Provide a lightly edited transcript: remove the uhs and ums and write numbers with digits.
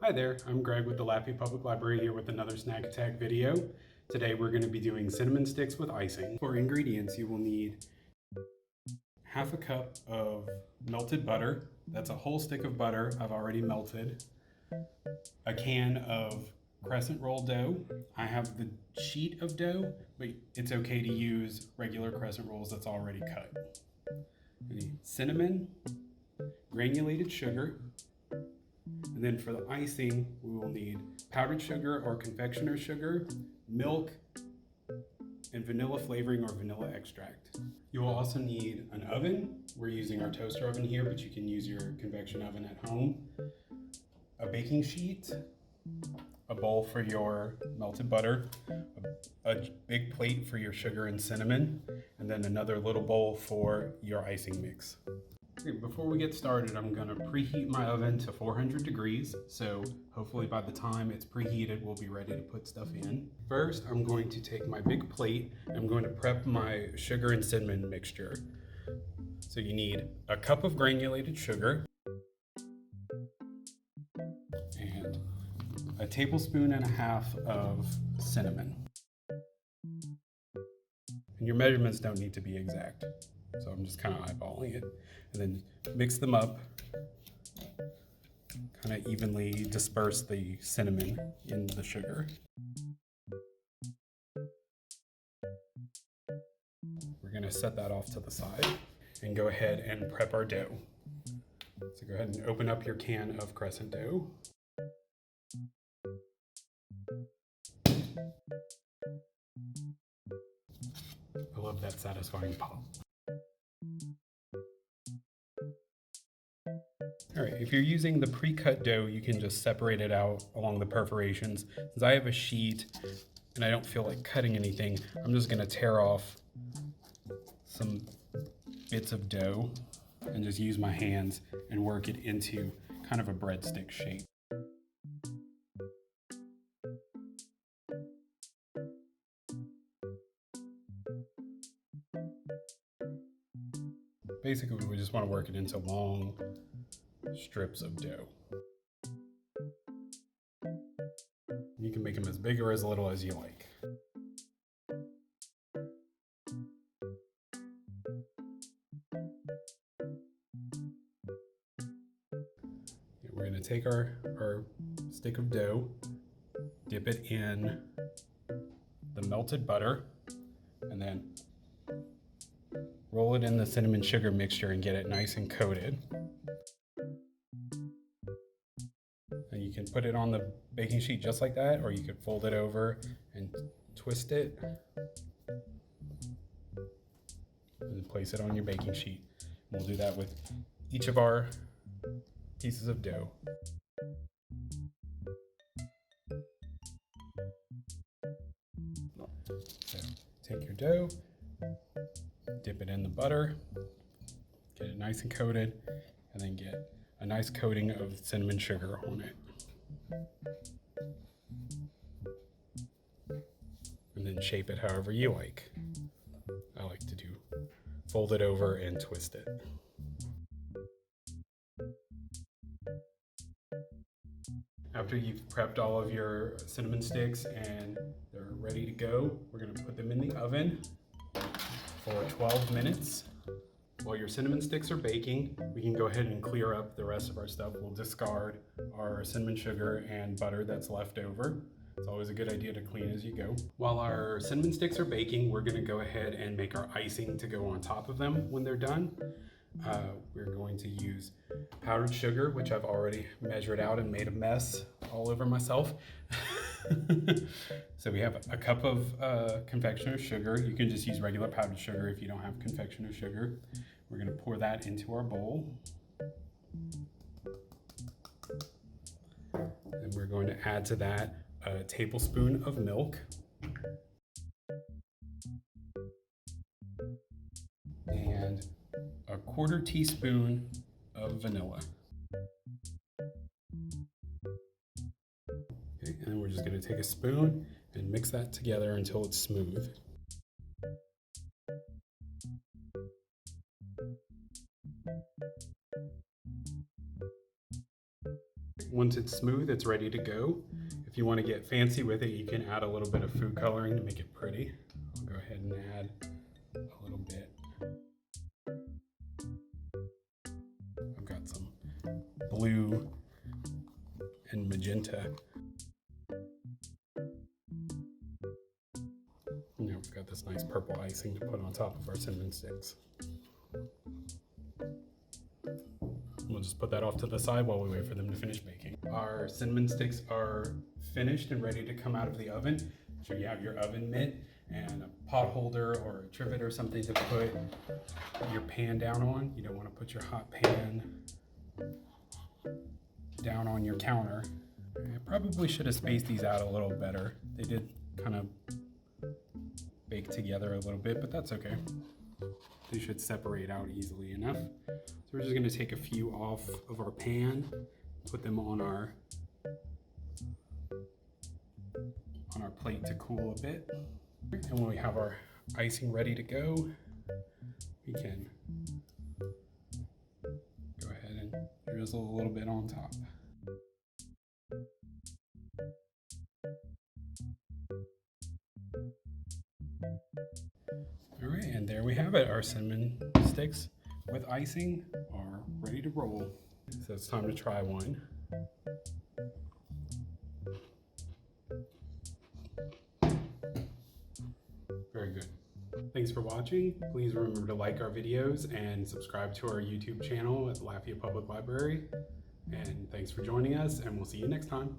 Hi there, I'm Greg with the Laffey Public Library here with another Snack Attack video. Today we're going to be doing cinnamon sticks with icing. For ingredients, you will need half a cup of melted butter. That's a whole stick of butter I've already melted. A can of crescent roll dough. I have the sheet of dough, but it's okay to use regular crescent rolls that's already cut. You need cinnamon, granulated sugar, and then for the icing, we will need powdered sugar or confectioner sugar, milk, and vanilla flavoring or vanilla extract. You will also need an oven. We're using our toaster oven here, but you can use your convection oven at home. A baking sheet, a bowl for your melted butter, a big plate for your sugar and cinnamon, and then another little bowl for your icing mix. Okay, before we get started, I'm going to preheat my oven to 400 degrees, so hopefully by the time it's preheated, we'll be ready to put stuff in. First, I'm going to take my big plate, and I'm going to prep my sugar and cinnamon mixture. So you need a cup of granulated sugar, and a tablespoon and a half of cinnamon. And your measurements don't need to be exact, so I'm just kind of eyeballing it. And then mix them up, kind of evenly disperse the cinnamon in the sugar. We're going to set that off to the side and go ahead and prep our dough. So go ahead and open up your can of crescent dough. I love that satisfying pop. All right, if you're using the pre-cut dough, you can just separate it out along the perforations. Since I have a sheet and I don't feel like cutting anything, I'm just gonna tear off some bits of dough and just use my hands and work it into kind of a breadstick shape. Basically, we just want to work it into long strips of dough. You can make them as big or as little as you like. We're going to take our stick of dough, dip it in the melted butter, and then roll it in the cinnamon sugar mixture and get it nice and coated. And you can put it on the baking sheet just like that, or you could fold it over and twist it and then place it on your baking sheet. And we'll do that with each of our pieces of dough. So take your dough, dip it in the butter, get it nice and coated, and then get a nice coating of cinnamon sugar on it. And then shape it however you like. I like to do fold it over and twist it. After you've prepped all of your cinnamon sticks and they're ready to go, we're going to put them in the oven for 12 minutes. While your cinnamon sticks are baking, we can go ahead and clear up the rest of our stuff. We'll discard our cinnamon sugar and butter that's left over. It's always a good idea to clean as you go. While our cinnamon sticks are baking, we're going to go ahead and make our icing to go on top of them when they're done. We're going to use powdered sugar, which I've already measured out and made a mess all over myself. So we have a cup of confectioner sugar. You can just use regular powdered sugar if you don't have confectioner sugar. We're going to pour that into our bowl. And we're going to add to that a tablespoon of milk. And a 1/4 teaspoon of vanilla. Okay, and then we're just going to take a spoon and mix that together until it's smooth. Once it's smooth, it's ready to go. If you want to get fancy with it, you can add a little bit of food coloring to make it pretty. I'll go ahead and add a little bit. I've got some blue and magenta. And now we've got this nice purple icing to put on top of our cinnamon sticks. We'll just put that off to the side while we wait for them to finish baking. Our cinnamon sticks are finished and ready to come out of the oven. So you have your oven mitt and a pot holder or a trivet or something to put your pan down on. You don't want to put your hot pan down on your counter. I probably should have spaced these out a little better. They did kind of bake together a little bit, but that's okay. They should separate out easily enough. So we're just going to take a few off of our pan, put them on our plate to cool a bit. And when we have our icing ready to go, we can go ahead and drizzle a little bit on top. All right, and there we have it. Our cinnamon sticks with icing are ready to roll. So it's time to try one. Very good. Thanks for watching. Please remember to like our videos and subscribe to our YouTube channel at Lafayette Public Library. And thanks for joining us, and we'll see you next time.